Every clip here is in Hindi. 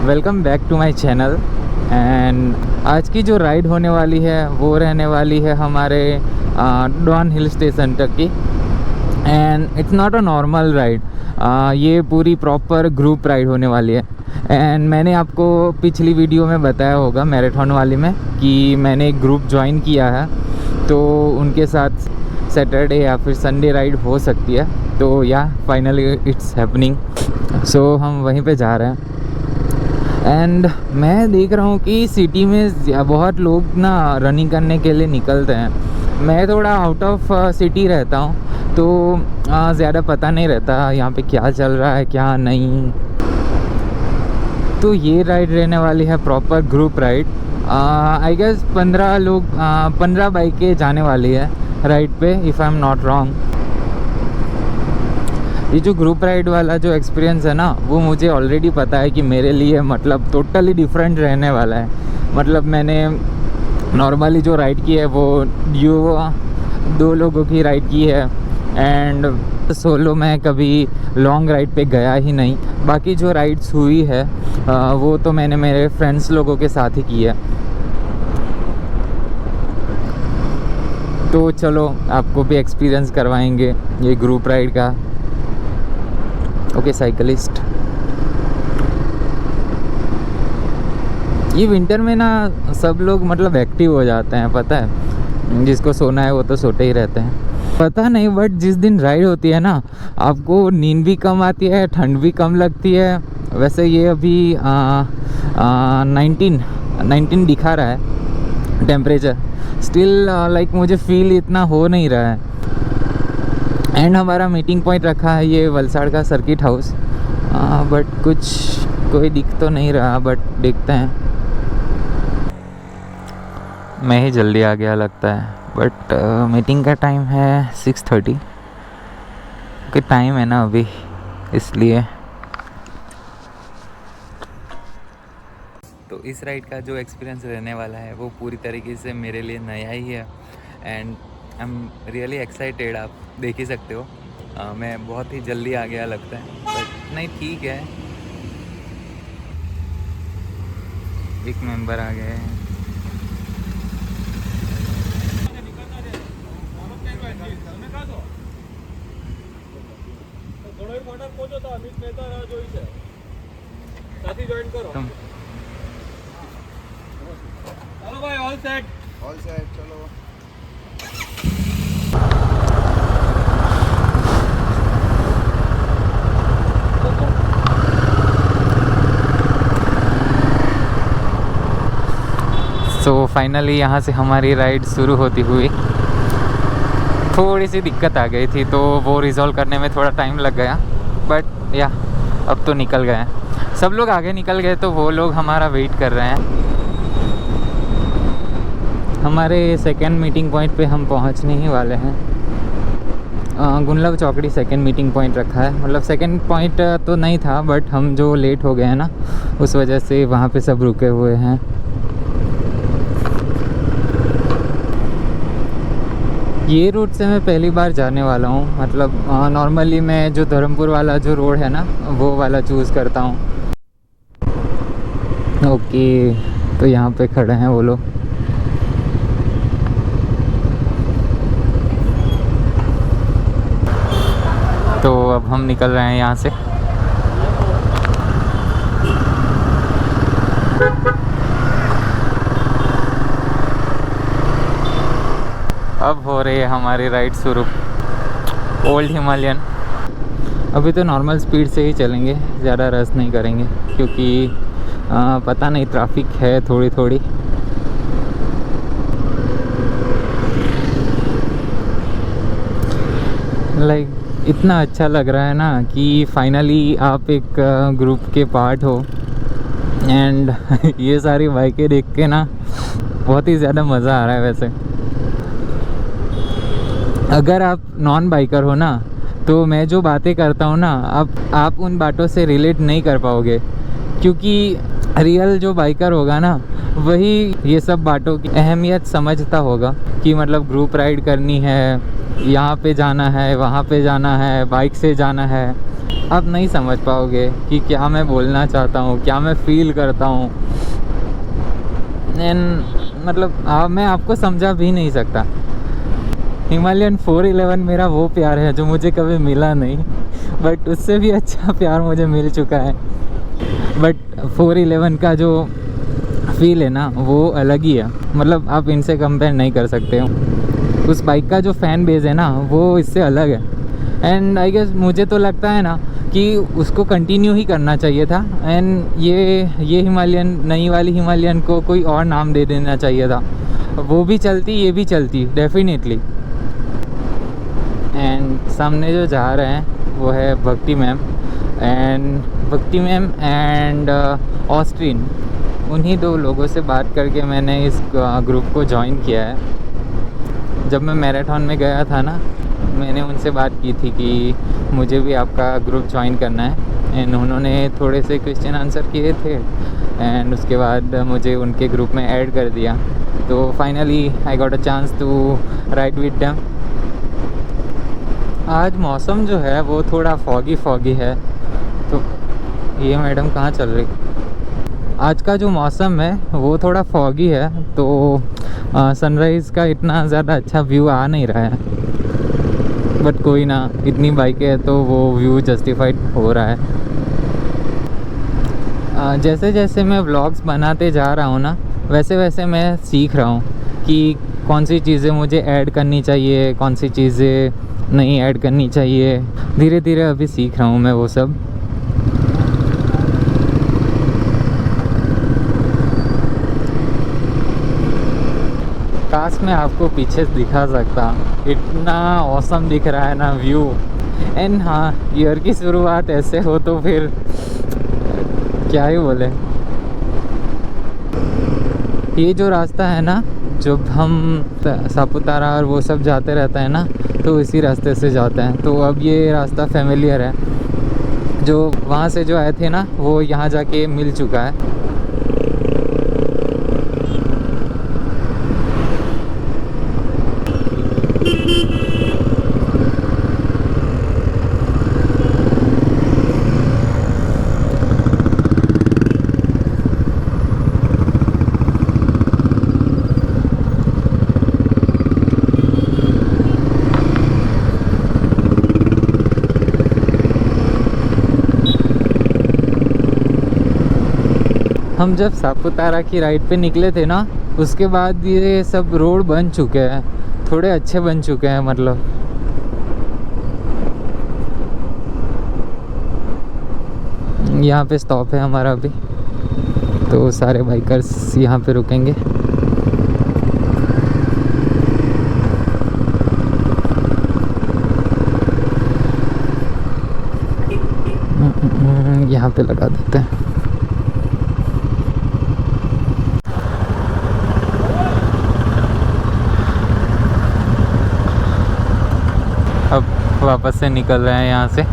Welcome back to my channel. And आज की जो राइड होने वाली है वो रहने वाली है हमारे डॉन हिल स्टेशन तक की। And it's not a normal ride, ये पूरी प्रॉपर ग्रुप राइड होने वाली है। एंड मैंने आपको पिछली वीडियो में बताया होगा मैराथन वाली में कि मैंने एक ग्रुप ज्वाइन किया है, तो उनके साथ सैटरडे या फिर संडे राइड हो सकती है। तो या फाइनली इट्स हैपनिंग, सो हम वहीं पे जा रहे हैं। एंड मैं देख रहा हूँ कि सिटी में बहुत लोग ना रनिंग करने के लिए निकलते हैं। मैं थोड़ा आउट ऑफ सिटी रहता हूँ, तो ज़्यादा पता नहीं रहता यहाँ पे क्या चल रहा है क्या नहीं। तो ये राइड रहने वाली है proper group ride. I guess 15 लोग 15 बाइकें जाने वाली है राइड पे, if I am not wrong. ये जो ग्रुप राइड वाला जो एक्सपीरियंस है ना, वो मुझे ऑलरेडी पता है कि मेरे लिए मतलब टोटली डिफरेंट रहने वाला है। मतलब मैंने नॉर्मली जो राइड की है वो 2 लोगों की राइड की है, एंड सोलो मैं कभी लॉन्ग राइड पे गया ही नहीं। बाकी जो राइड्स हुई है वो तो मैंने मेरे फ्रेंड्स लोगों के साथ ही की है। तो चलो आपको भी एक्सपीरियंस करवाएंगे ये ग्रुप राइड का। ओके साइकिलिस्ट, ये विंटर में ना सब लोग मतलब एक्टिव हो जाते हैं, पता है। जिसको सोना है वो तो सोते ही रहते हैं, पता नहीं। बट जिस दिन राइड होती है ना, आपको नींद भी कम आती है, ठंड भी कम लगती है। वैसे ये अभी 19 दिखा रहा है टेम्परेचर, स्टिल लाइक मुझे फील इतना हो नहीं रहा है। एंड हमारा मीटिंग पॉइंट रखा है ये वलसाड़ का सर्किट हाउस, बट कोई दिख तो नहीं रहा, बट देखते हैं। मैं ही जल्दी आ गया लगता है, बट मीटिंग का टाइम है 6:30 के टाइम है ना अभी, इसलिए। तो इस राइड का जो एक्सपीरियंस रहने वाला है वो पूरी तरीके से मेरे लिए नया ही है, and I am really excited. आप देख ही सकते हो, मैं बहुत ही जल्दी आ गया लगता है, बट नहीं, ठीक है। एक मेंबर आ गए हैं। तुम चलो भाई, ऑल सेट चलो। सो फाइनली यहाँ से हमारी राइड शुरू होती हुई थोड़ी सी दिक्कत आ गई थी, तो वो रिज़ॉल्व करने में थोड़ा टाइम लग गया, बट या अब तो निकल गए। सब लोग आगे निकल गए, तो वो लोग हमारा वेट कर रहे हैं। हमारे सेकेंड मीटिंग पॉइंट पे हम पहुँचने ही वाले हैं। गुंडलव चौकड़ी सेकेंड मीटिंग पॉइंट रखा है। मतलब सेकेंड पॉइंट तो नहीं था, बट हम जो लेट हो गए हैं ना, उस वजह से वहाँ पे सब रुके हुए हैं। ये रूट से मैं पहली बार जाने वाला हूँ। मतलब नॉर्मली मैं जो धर्मपुर वाला जो रोड है ना, वो वाला चूज़ करता हूँ। ओके, तो यहाँ पे खड़े हैं वो लोग। तो अब हम निकल रहे हैं यहाँ से। अब हो रही है हमारी राइड शुरू, ओल्ड हिमालयन। अभी तो नॉर्मल स्पीड से ही चलेंगे, ज़्यादा रश नहीं करेंगे, क्योंकि पता नहीं ट्रैफिक है थोड़ी। लाइक इतना अच्छा लग रहा है ना कि फाइनली आप एक ग्रुप के पार्ट हो। एंड ये सारी बाइकें देख के ना बहुत ही ज़्यादा मज़ा आ रहा है। वैसे अगर आप नॉन बाइकर हो ना, तो मैं जो बातें करता हूँ ना, आप उन बातों से रिलेट नहीं कर पाओगे, क्योंकि रियल जो बाइकर होगा ना, वही ये सब बातों की अहमियत समझता होगा कि मतलब ग्रुप राइड करनी है, यहाँ पे जाना है, वहाँ पे जाना है, बाइक से जाना है, आप नहीं समझ पाओगे कि क्या मैं बोलना चाहता हूँ, क्या मैं फील करता हूँ। एंड मतलब मैं आपको समझा भी नहीं सकता। हिमालयन 411 मेरा वो प्यार है जो मुझे कभी मिला नहीं, बट उससे भी अच्छा प्यार मुझे मिल चुका है। बट 411 का जो फील है ना वो अलग ही है, मतलब आप इनसे कंपेयर नहीं कर सकते हो। उस बाइक का जो फ़ैन बेस है ना वो इससे अलग है। एंड आई गेस मुझे तो लगता है ना कि उसको कंटिन्यू ही करना चाहिए था। एंड ये हिमालयन, नई वाली हिमालयन को कोई और नाम दे देना चाहिए था, वो भी चलती, ये भी चलती डेफिनेटली। एंड सामने जो जा रहे हैं वो है भक्ति मैम एंड ऑस्ट्रीन। उन्हीं दो लोगों से बात करके मैंने इस ग्रुप को ज्वाइन किया है। जब मैं मैराथन में गया था ना, मैंने उनसे बात की थी कि मुझे भी आपका ग्रुप ज्वाइन करना है। एंड उन्होंने थोड़े से क्वेश्चन आंसर किए थे एंड उसके बाद मुझे उनके ग्रुप में ऐड कर दिया। तो finally I got a chance to ride with them. आज मौसम जो है वो थोड़ा फॉगी है। तो ये मैडम कहाँ चल रही? आज का जो मौसम है वो थोड़ा फॉगी है, तो सनराइज़ का इतना ज़्यादा अच्छा व्यू आ नहीं रहा है। बट कोई ना, इतनी बाइकें हैं तो वो व्यू जस्टिफाइड हो रहा है। जैसे जैसे मैं व्लॉग्स बनाते जा रहा हूँ ना, वैसे वैसे मैं सीख रहा हूँ कि कौन सी चीज़ें मुझे ऐड करनी चाहिए, कौन सी चीज़ें नहीं ऐड करनी चाहिए। धीरे धीरे अभी सीख रहा हूँ मैं वो सब। काश मैं आपको पीछे दिखा सकता, इतना औसम दिख रहा है ना व्यू। एंड हाँ, ईयर की शुरुआत ऐसे हो तो फिर क्या ही बोले। ये जो रास्ता है ना, जब हम सापुतारा और वो सब जाते रहता है ना, तो इसी रास्ते से जाते हैं। तो अब ये रास्ता फेमिलियर है। जो वहाँ से जो आए थे ना, वो यहाँ जाके मिल चुका है। हम जब सापुतारा की राइड पे निकले थे ना, उसके बाद ये सब रोड बन चुके हैं, थोड़े अच्छे बन चुके हैं। मतलब यहाँ पे स्टॉप है हमारा अभी, तो सारे बाइकर्स यहाँ पे रुकेंगे। यहाँ पे लगा देते हैं। अब वापस से निकल रहे हैं यहाँ से।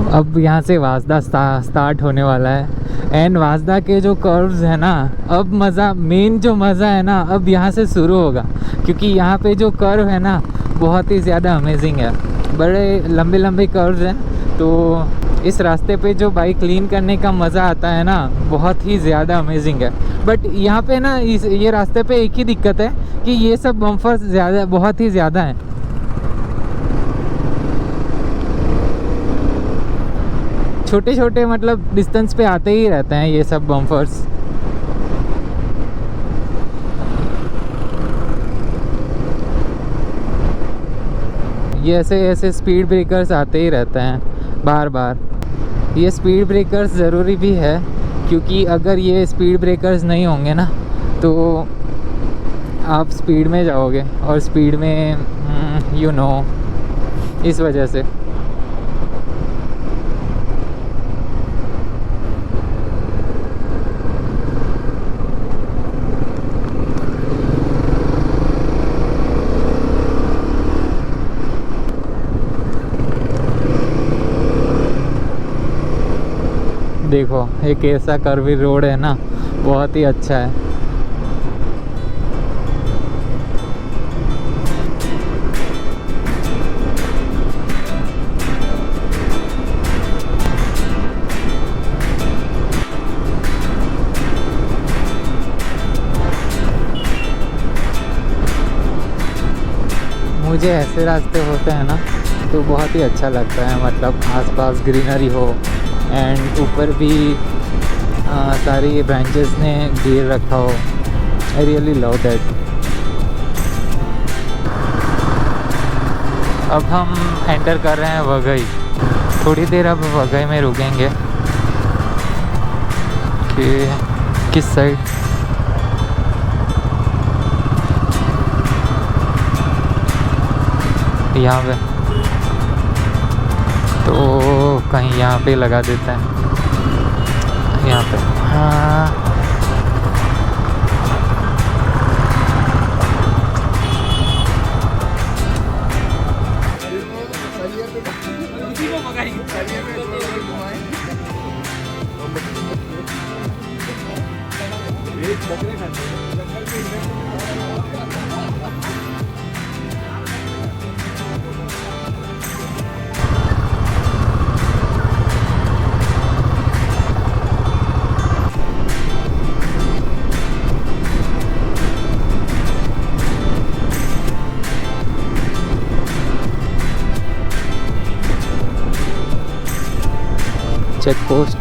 अब यहाँ से वाजदा स्टार्ट होने वाला है। एंड वाजदा के जो कर्व्स है ना, अब मज़ा, मेन जो मज़ा है ना, अब यहाँ से शुरू होगा। क्योंकि यहाँ पे जो कर्व है ना, बहुत ही ज़्यादा अमेजिंग है। बड़े लंबे लंबे कर्व्स हैं, तो इस रास्ते पे जो बाइक क्लीन करने का मज़ा आता है ना, बहुत ही ज़्यादा अमेजिंग है। बट यहाँ पे ना ये रास्ते पे एक ही दिक्कत है कि ये सब बम्फर्स ज़्यादा, बहुत ही ज़्यादा हैं। छोटे छोटे मतलब डिस्टेंस पे आते ही रहते हैं ये सब बम्फर्स। ये ऐसे ऐसे स्पीड ब्रेकर्स आते ही रहते हैं बार बार। ये स्पीड ब्रेकर्स ज़रूरी भी है, क्योंकि अगर ये स्पीड ब्रेकर्स नहीं होंगे ना तो आप स्पीड में जाओगे, और स्पीड में यू नो, इस वजह से। देखो एक ऐसा कर्वी रोड है ना, बहुत ही अच्छा है। मुझे ऐसे रास्ते होते हैं ना तो बहुत ही अच्छा लगता है, मतलब आसपास ग्रीनरी हो एंड ऊपर भी सारी ब्रांचेस ने घेर रखा हो। I really love that. अब हम एंटर कर रहे हैं वघई। थोड़ी देर अब वघई में रुकेंगे। कि किस साइड? यहाँ पे तो कहीं यहाँ पे लगा देते हैं, यहाँ पे। हाँ check post.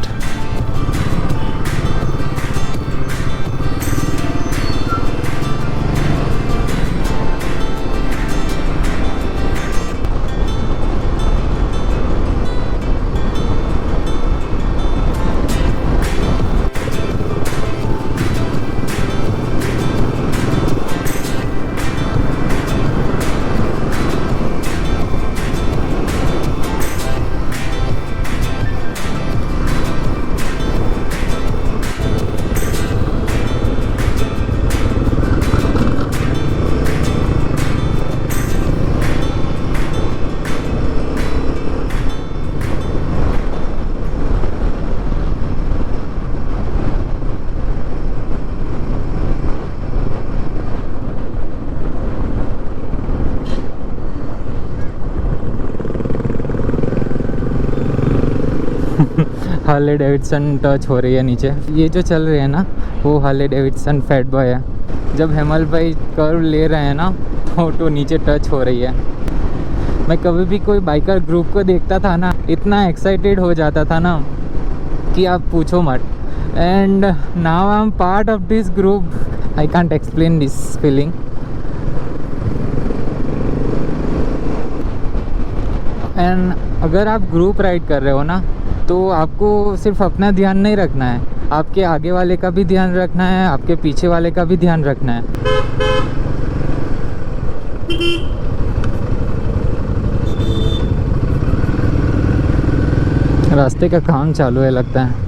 Harley Davidson touch हो रही है नीचे। ये जो चल रही है ना वो हार्ले डेविडसन फैट बॉय है। जब हेमल भाई कर्व ले रहे हैं ना तो नीचे टच हो रही है। मैं कभी भी कोई बाइकर ग्रुप को देखता था ना, इतना एक्साइटेड हो जाता था ना कि आप पूछो मत। And now I am part of this group, I can't explain this feeling. And अगर आप ग्रुप राइड कर रहे हो ना तो आपको सिर्फ अपना ध्यान नहीं रखना है, आपके आगे वाले का भी ध्यान रखना है, आपके पीछे वाले का भी ध्यान रखना है। रास्ते का काम चालू है लगता है।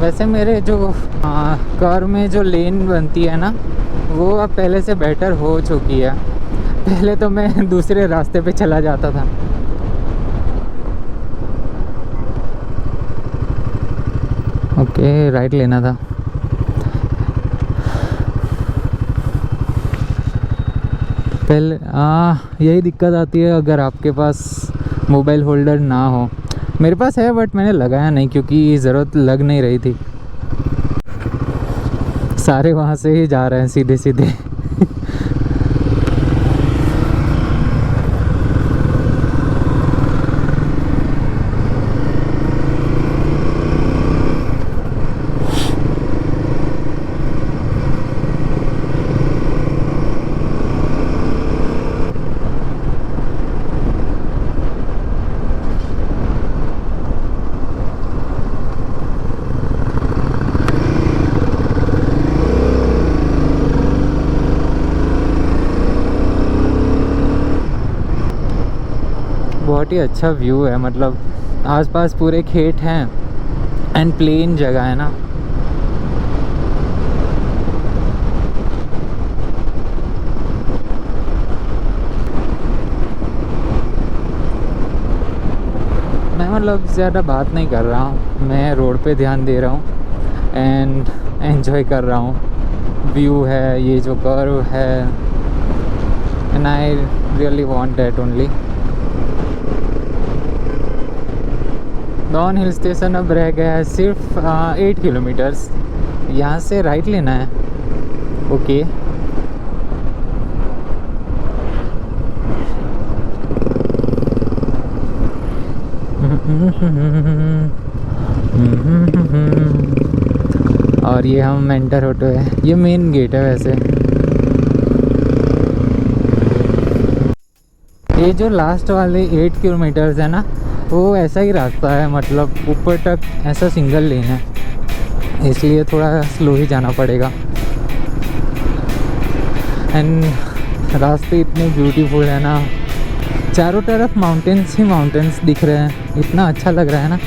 वैसे मेरे जो कार में जो लेन बनती है ना वो अब पहले से बेटर हो चुकी है। पहले तो मैं दूसरे रास्ते पे चला जाता था। ओके, राइट लेना था। पहले यही दिक्कत आती है अगर आपके पास मोबाइल होल्डर ना हो। मेरे पास है बट मैंने लगाया नहीं क्योंकि ज़रूरत लग नहीं रही थी। सारे वहाँ से ही जा रहे हैं सीधे सीधे। बहुत ही अच्छा व्यू है, मतलब आसपास पूरे खेत हैं एंड प्लेन जगह है ना। मैं मतलब ज़्यादा बात नहीं कर रहा हूँ, मैं रोड पे ध्यान दे रहा हूँ एंड एंजॉय कर रहा हूँ। व्यू है, ये जो कर्व है, and I really want that only. डॉन हिल स्टेशन अब रह गया है सिर्फ 8 किलोमीटर्स। यहाँ से राइट लेना है। ओके, और ये हम मेंटर ऑटो है, ये मेन गेट है वैसे। ये जो लास्ट वाले 8 किलोमीटर्स है ना, वो ऐसा ही रास्ता है, मतलब ऊपर तक ऐसा सिंगल लेन है, इसलिए थोड़ा स्लो ही जाना पड़ेगा। एंड रास्ते इतने ब्यूटीफुल है ना, चारों तरफ माउंटेन्स ही माउंटेन्स दिख रहे हैं, इतना अच्छा लग रहा है ना।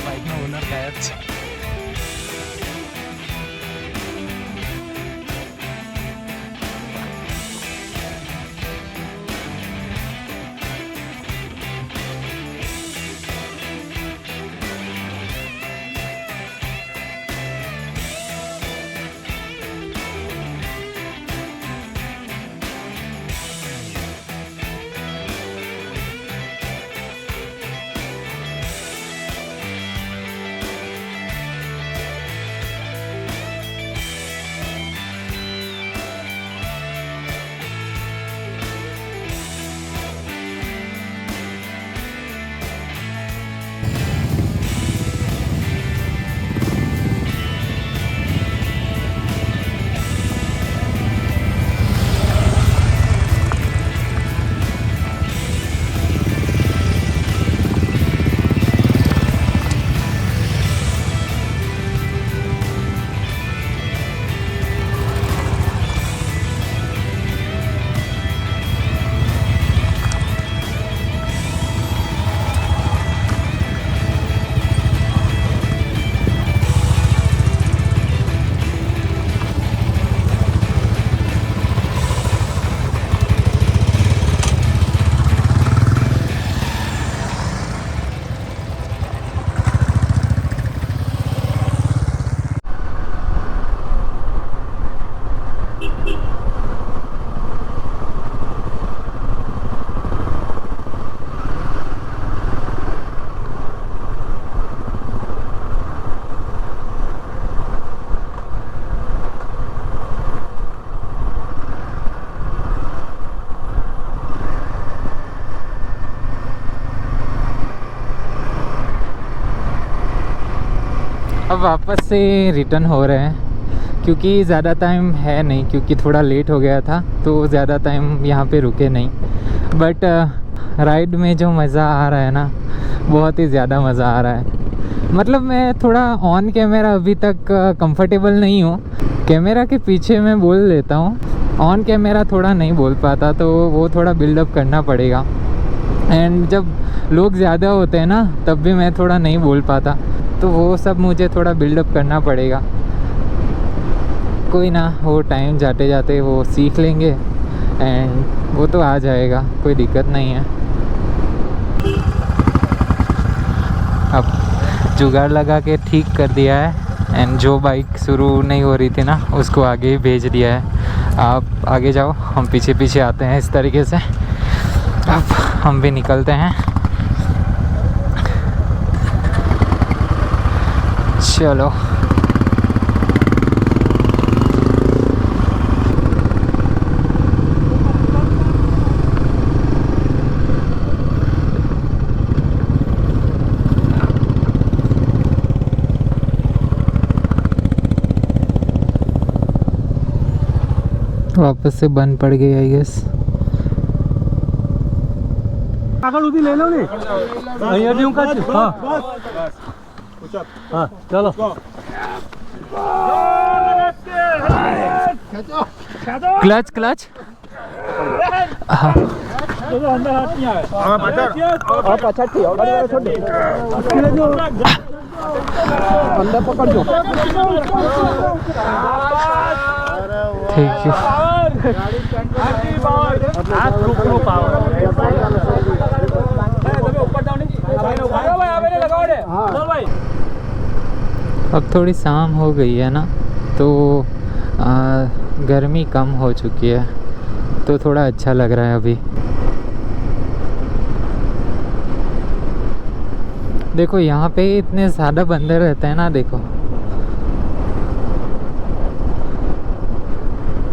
बाइक में ओनर गायब। अब वापस से रिटर्न हो रहे हैं क्योंकि ज़्यादा टाइम है नहीं, क्योंकि थोड़ा लेट हो गया था तो ज़्यादा टाइम यहाँ पे रुके नहीं। बट राइड में जो मज़ा आ रहा है ना, बहुत ही ज़्यादा मज़ा आ रहा है। मतलब मैं थोड़ा ऑन कैमरा अभी तक कंफर्टेबल नहीं हूँ। कैमरा के पीछे मैं बोल लेता हूँ, ऑन कैमरा थोड़ा नहीं बोल पाता, तो वो थोड़ा बिल्डअप करना पड़ेगा। एंड जब लोग ज़्यादा होते हैं ना तब भी मैं थोड़ा नहीं बोल पाता, तो वो सब मुझे थोड़ा बिल्डअप करना पड़ेगा। कोई ना, वो टाइम जाते जाते वो सीख लेंगे एंड वो तो आ जाएगा, कोई दिक्कत नहीं है। अब जुगाड़ लगा के ठीक कर दिया है एंड जो बाइक शुरू नहीं हो रही थी ना उसको आगे ही भेज दिया है। आप आगे जाओ, हम पीछे पीछे आते हैं इस तरीके से। अब हम भी निकलते हैं, चलो। वापस से बंद पड़ गई आई गेस। આગળ ઉધી લઈ લો ને અહીંયાથી હું કાઢ હા હા ચાલો क्लच क्लच हाँ અંદર હાથ નહીં આવે પાછળથી અગાડી છોડ દે અંદર પકડજો थैंक यू। अब थोड़ी शाम हो गई है ना, तो गर्मी कम हो चुकी है, तो थोड़ा अच्छा लग रहा है अभी। देखो यहाँ पे इतने ज़्यादा बंदर रहते हैं ना, देखो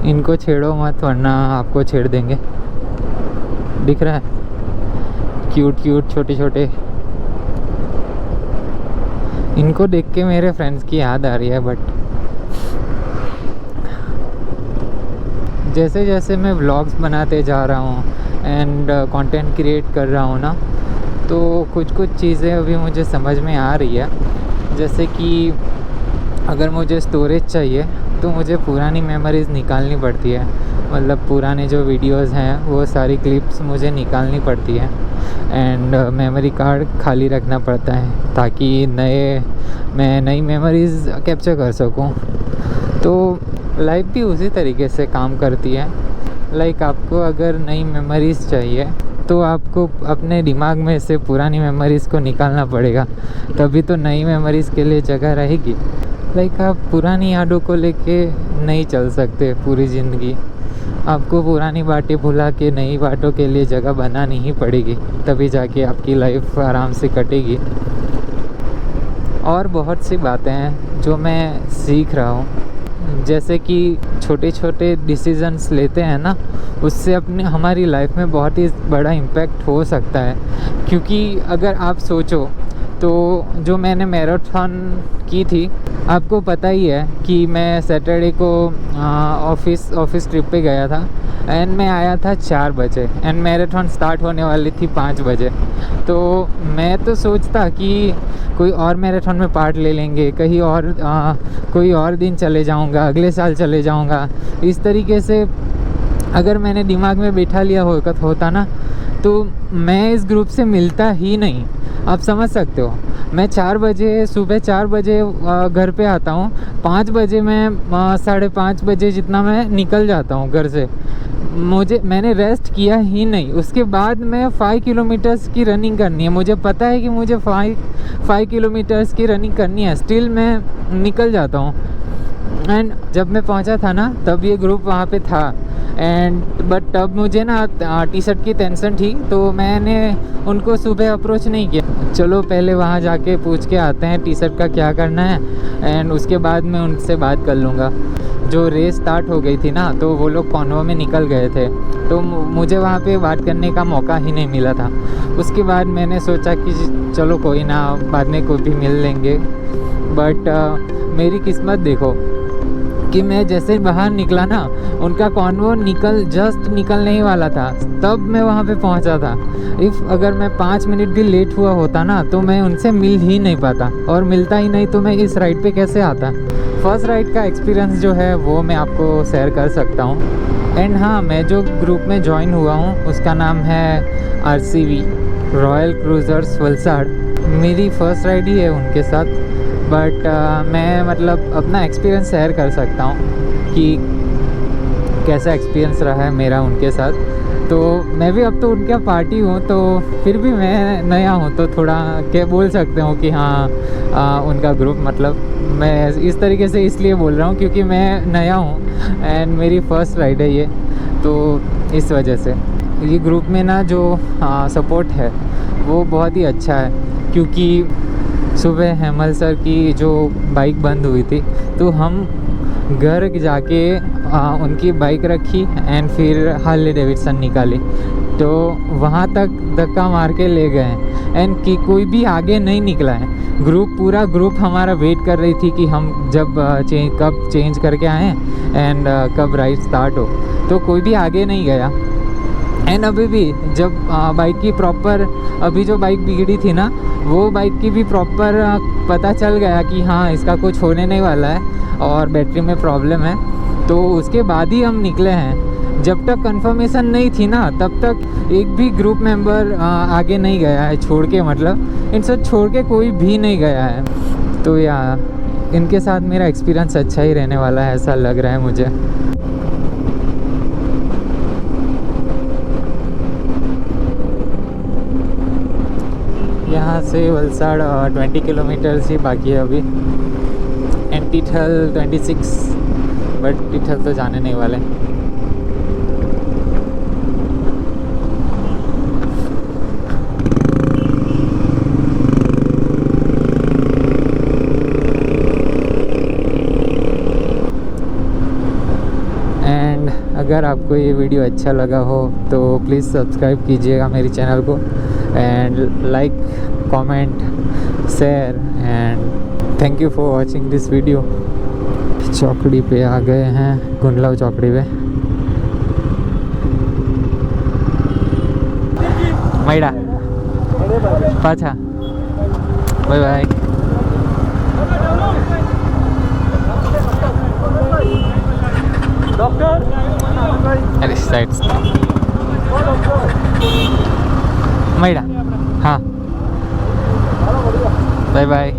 इनको छेड़ो मत वरना आपको छेड़ देंगे। दिख रहा है, क्यूट क्यूट छोटे छोटे। इनको देख के मेरे फ्रेंड्स की याद आ रही है। बट जैसे जैसे मैं व्लॉग्स बनाते जा रहा हूँ एंड कंटेंट क्रिएट कर रहा हूँ ना, तो कुछ कुछ चीज़ें अभी मुझे समझ में आ रही है। जैसे कि अगर मुझे स्टोरेज चाहिए तो मुझे पुरानी मेमोरीज़ निकालनी पड़ती है। मतलब पुराने जो वीडियोस हैं वो सारी क्लिप्स मुझे निकालनी पड़ती है एंड मेमोरी कार्ड खाली रखना पड़ता है ताकि मैं नई मेमोरीज़ कैप्चर कर सकूं। तो लाइफ भी उसी तरीके से काम करती है। लाइक आपको अगर नई मेमोरीज़ चाहिए तो आपको अपने दिमाग में से पुरानी मेमोरीज़ को निकालना पड़ेगा, तभी तो नई मेमोरीज़ के लिए जगह रहेगी। लाइक आप पुरानी यादों को लेके नहीं चल सकते पूरी ज़िंदगी। आपको पुरानी बातें भुला के नई बातों के लिए जगह बनानी ही पड़ेगी, तभी जाके आपकी लाइफ आराम से कटेगी। और बहुत सी बातें हैं जो मैं सीख रहा हूँ, जैसे कि छोटे छोटे डिसीजंस लेते हैं ना, उससे अपने हमारी लाइफ में बहुत ही बड़ा इम्पैक्ट हो सकता है। क्योंकि अगर आप सोचो तो जो मैंने मैराथन की थी, आपको पता ही है कि मैं सैटरडे को ऑफिस ट्रिप पे गया था एंड मैं आया था 4 बजे एंड मैराथन स्टार्ट होने वाली थी 5 बजे। तो मैं तो सोचता कि कोई और मैराथन में पार्ट ले लेंगे, कहीं और कोई और दिन चले जाऊंगा, अगले साल चले जाऊंगा। इस तरीके से अगर मैंने दिमाग में बैठा लिया होता ना, तो मैं इस ग्रुप से मिलता ही नहीं। आप समझ सकते हो, मैं 4 बजे सुबह 4 बजे घर पे आता हूँ, 5 बजे मैं 5:30 बजे जितना मैं निकल जाता हूँ घर से। मैंने रेस्ट किया ही नहीं। उसके बाद मैं 5 किलोमीटर्स की रनिंग करनी है। मुझे पता है कि मुझे 5 किलोमीटर्स की रनिंग करनी है, स्टिल मैं निकल जाता हूँ। एंड जब मैं पहुँचा था ना, तब ये ग्रुप वहाँ पे था बट तब मुझे ना टी शर्ट की टेंशन थी, तो मैंने उनको सुबह अप्रोच नहीं किया। चलो पहले वहाँ जाके पूछ के आते हैं टी शर्ट का क्या करना है एंड उसके बाद मैं उनसे बात कर लूँगा। जो रेस स्टार्ट हो गई थी ना, तो वो लोग कॉन्वो में निकल गए थे, तो मुझे वहाँ पे बात करने का मौका ही नहीं मिला था। उसके बाद मैंने सोचा कि चलो कोई ना, बाद में कोई भी मिल लेंगे। बट मेरी किस्मत देखो कि मैं जैसे बाहर निकला ना, उनका कॉन्वो जस्ट निकलने ही वाला था, तब मैं वहाँ पे पहुँचा था। अगर मैं 5 मिनट भी लेट हुआ होता ना, तो मैं उनसे मिल ही नहीं पाता, और मिलता ही नहीं तो मैं इस राइड पे कैसे आता। फर्स्ट राइड का एक्सपीरियंस जो है वो मैं आपको शेयर कर सकता हूँ। एंड हाँ, मैं जो ग्रुप में ज्वाइन हुआ हूँ उसका नाम है RCV, रॉयल क्रूज़र्स वलसाड़। मेरी फ़र्स्ट राइड ही है उनके साथ, बट मैं मतलब अपना एक्सपीरियंस शेयर कर सकता हूँ कि कैसा एक्सपीरियंस रहा है मेरा उनके साथ। तो मैं भी अब तो उनका पार्टी हूँ, तो फिर भी मैं नया हूँ, तो थोड़ा क्या बोल सकते हो कि हाँ उनका ग्रुप, मतलब मैं इस तरीके से इसलिए बोल रहा हूँ क्योंकि मैं नया हूँ एंड मेरी फ़र्स्ट राइड है ये, तो इस वजह से ये ग्रुप में ना जो सपोर्ट है वो बहुत ही अच्छा है। क्योंकि सुबह हेमल सर की जो बाइक बंद हुई थी, तो हम घर जाके उनकी बाइक रखी एंड फिर हार्ले डेविडसन निकाली, तो वहाँ तक धक्का मार के ले गए एंड कि कोई भी आगे नहीं निकला है। पूरा ग्रुप हमारा वेट कर रही थी कि हम जब कब चेंज करके आएँ एंड कब राइड स्टार्ट हो, तो कोई भी आगे नहीं गया। एंड अभी भी जब बाइक की प्रॉपर, अभी जो बाइक बिगड़ी थी ना, वो बाइक की भी प्रॉपर पता चल गया कि हाँ इसका कुछ होने नहीं वाला है और बैटरी में प्रॉब्लम है, तो उसके बाद ही हम निकले हैं। जब तक कंफर्मेशन नहीं थी ना, तब तक एक भी ग्रुप मेंबर आगे नहीं गया है छोड़ के, मतलब इनसे छोड़ के कोई भी नहीं गया है। तो इनके साथ मेरा एक्सपीरियंस अच्छा ही रहने वाला है, ऐसा लग रहा है मुझे। यहाँ से वलसाड़ 20 किलोमीटर्स ही बाकी है अभी, एंड टिठल 26, बट टिठल तो जाने नहीं वाले। एंड अगर आपको ये वीडियो अच्छा लगा हो तो प्लीज़ सब्सक्राइब कीजिएगा मेरे चैनल को, and like, comment, share, and thank you for watching this video. चौकड़ी पे आ गए हैं, गुंडलाव चौकड़ी पे। मैडा पाछा, बाय बाय। अरे साइड मैडा, हाँ बाय बाय।